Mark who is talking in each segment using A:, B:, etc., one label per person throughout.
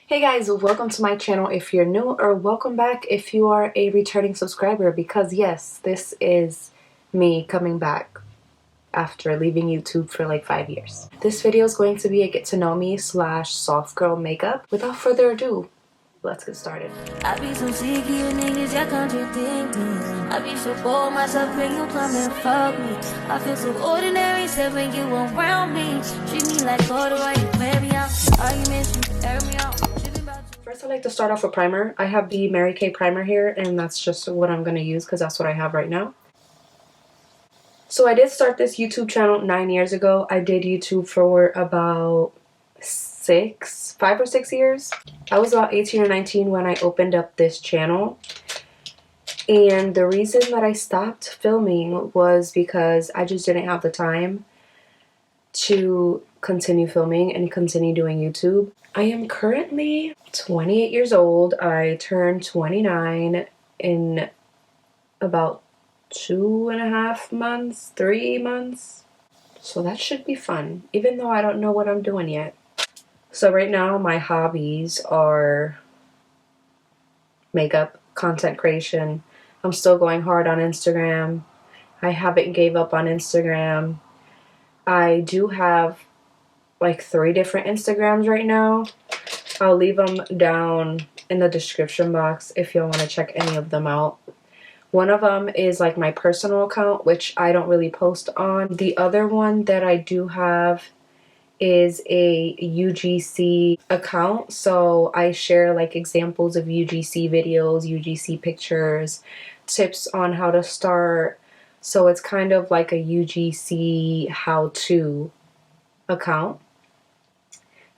A: Hey guys, welcome to my channel if you're new, or welcome back if you are a returning subscriber, because yes, this is me coming back after leaving YouTube for like 5 years. This video is going to be a get to know me / soft girl makeup. Without further ado, let's get started.
B: I be so sick of you niggas, y'all contradict me. I be so bored myself when you come and fuck me. I feel so ordinary, except when you around me. Treat me like water while you play me out. Arguments, you air me out.
A: First, I like to start off with primer. I have the Mary Kay primer here, and that's just what I'm going to use because that's what I have right now. So I did start this YouTube channel 9 years ago. I did YouTube for about 5 or 6 years. I was about 18 or 19 when I opened up this channel. And the reason that I stopped filming was because I just didn't have the time to continue filming and continue doing YouTube. I am currently 28 years old. I turned 29 in about 2.5 months, 3 months. So that should be fun, even though I don't know what I'm doing yet. So right now my hobbies are makeup, content creation. I'm still going hard on Instagram. I haven't gave up on Instagram. I do have like 3 different Instagrams right now. I'll leave them down in the description box if you want to check any of them out. One of them is like my personal account, which I don't really post on. The other one that I do have is a UGC account, so I share like examples of UGC videos, UGC pictures, tips on how to start. So it's kind of like a UGC how-to account.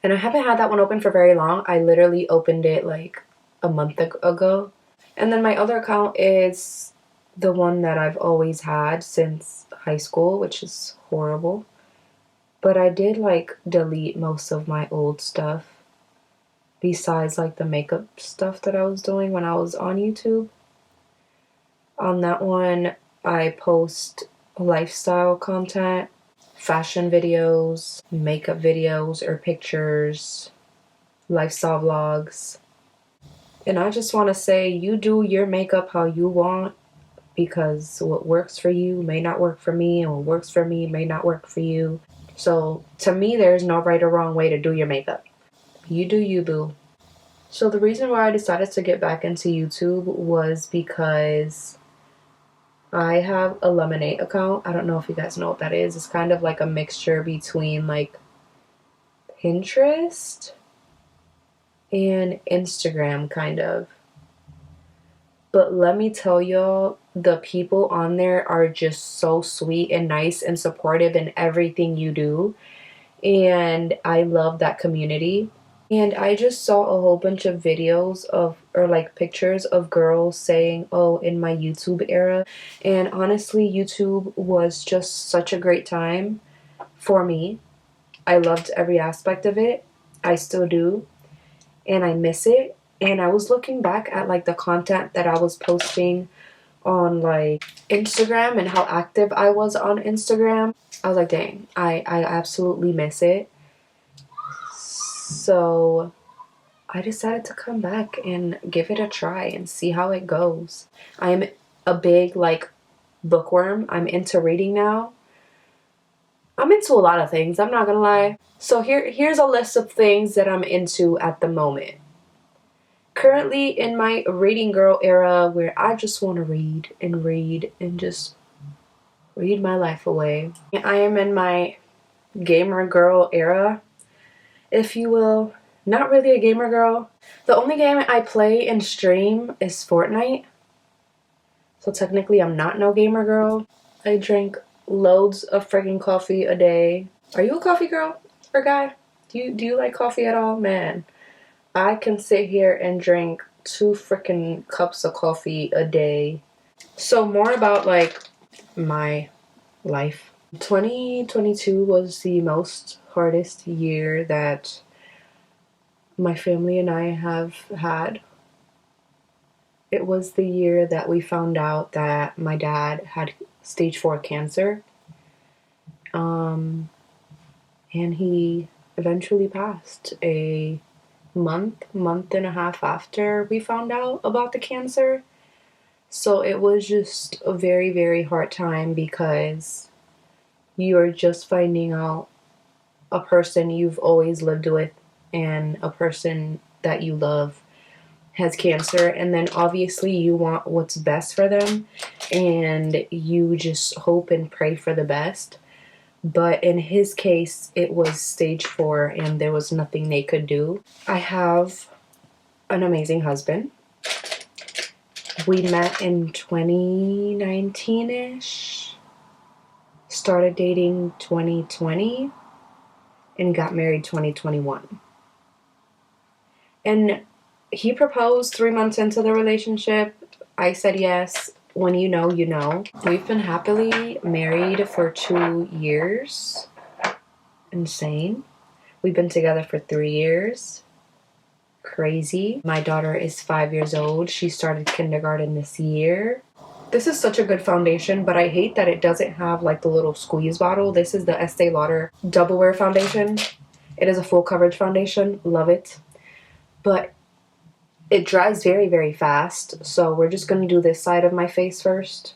A: And I haven't had that one open for very long. I literally opened it like a month ago. And then my other account is the one that I've always had since high school, which is horrible. But I did like delete most of my old stuff besides like the makeup stuff that I was doing when I was on YouTube. On that one, I post lifestyle content, fashion videos, makeup videos or pictures, lifestyle vlogs. And I just want to say, you do your makeup how you want, because what works for you may not work for me, and what works for me may not work for you. So to me, there's no right or wrong way to do your makeup. You do you, boo. So the reason why I decided to get back into YouTube was because I have a Lemonade account. I don't know if you guys know what that is. It's kind of like a mixture between like Pinterest and Instagram, kind of. But let me tell y'all, the people on there are just so sweet and nice and supportive in everything you do. And I love that community. And I just saw a whole bunch of videos of, or like pictures of girls saying, oh, in my YouTube era. And honestly, YouTube was just such a great time for me. I loved every aspect of it. I still do. And I miss it. And I was looking back at like the content that I was posting on like Instagram and how active I was on Instagram. I was like, dang, I absolutely miss it. So I decided to come back and give it a try and see how it goes. I'm a big like bookworm. I'm into reading now. I'm into a lot of things, I'm not gonna lie. So here's a list of things that I'm into at the moment. Currently in my reading girl era, where I just want to read and just read my life away. I am in my gamer girl era, if you will. Not really a gamer girl. The only game I play and stream is Fortnite. So technically I'm not no gamer girl. I drink loads of friggin' coffee a day. Are you a coffee girl or guy? Do you like coffee at all? Man, I can sit here and drink 2 freaking cups of coffee a day. So more about like my life. 2022 was the most hardest year that my family and I have had. It was the year that we found out that my dad had stage 4 cancer. And he eventually passed a month and a half after we found out about the cancer. So it was just a very, very hard time because you're just finding out a person you've always lived with and a person that you love has cancer, and then obviously you want what's best for them and you just hope and pray for the best. But in his case, it was stage 4 and there was nothing they could do. I have an amazing husband. We met in 2019-ish, started dating 2020, and got married 2021. And he proposed 3 months into the relationship. I said yes. When you know, you know. We've been happily married for 2 years. Insane. We've been together for 3 years. Crazy. My daughter is 5 years old. She started kindergarten this year. This is such a good foundation, but I hate that it doesn't have like the little squeeze bottle. This is the Estee Lauder Double Wear Foundation. It is a full coverage foundation. Love it. But it dries very, very fast. So we're just going to do this side of my face first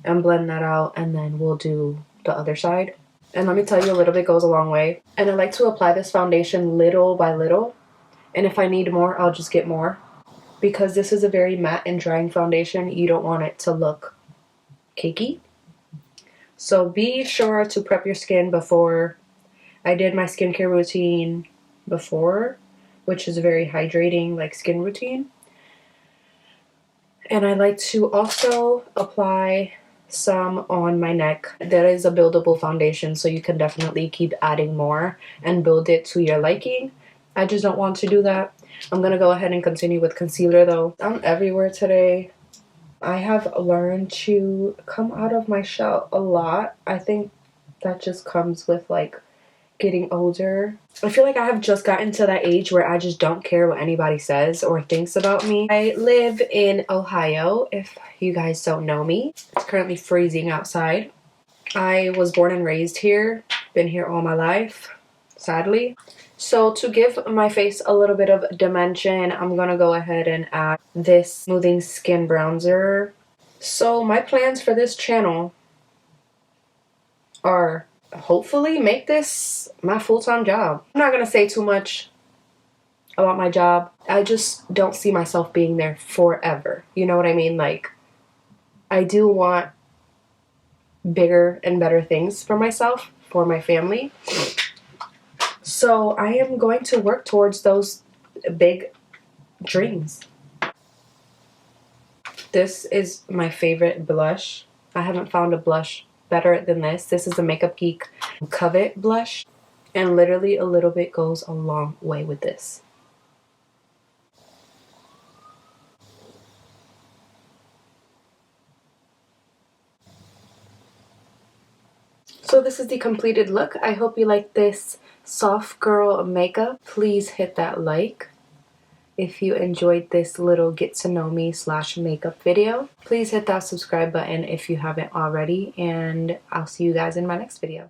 A: and blend that out, and then we'll do the other side. And let me tell you, a little bit goes a long way. And I like to apply this foundation little by little. And if I need more, I'll just get more. Because this is a very matte and drying foundation, you don't want it to look cakey. So be sure to prep your skin before. I did my skincare routine before, which is a very hydrating like skin routine. And I like to also apply some on my neck. That is a buildable foundation, so you can definitely keep adding more and build it to your liking. I just don't want to do that. I'm gonna go ahead and continue with concealer though. I'm everywhere today. I have learned to come out of my shell a lot. I think that just comes with like getting older. I feel like I have just gotten to that age where I just don't care what anybody says or thinks about me. I live in Ohio, if you guys don't know me. It's currently freezing outside. I was born and raised here, been here all my life, sadly. So to give my face a little bit of dimension, I'm gonna go ahead and add this smoothing skin bronzer. So my plans for this channel are hopefully make this my full-time job. I'm not gonna say too much about my job. I just don't see myself being there forever. You know what I mean? Like, I do want bigger and better things for myself, for my family. So I am going to work towards those big dreams. This is my favorite blush. I haven't found a blush better than this. This is a Makeup Geek Covet blush. And literally a little bit goes a long way with this. So this is the completed look. I hope you like this soft girl makeup. Please hit that like. If you enjoyed this little get to know me / makeup video, please hit that subscribe button if you haven't already, and I'll see you guys in my next video.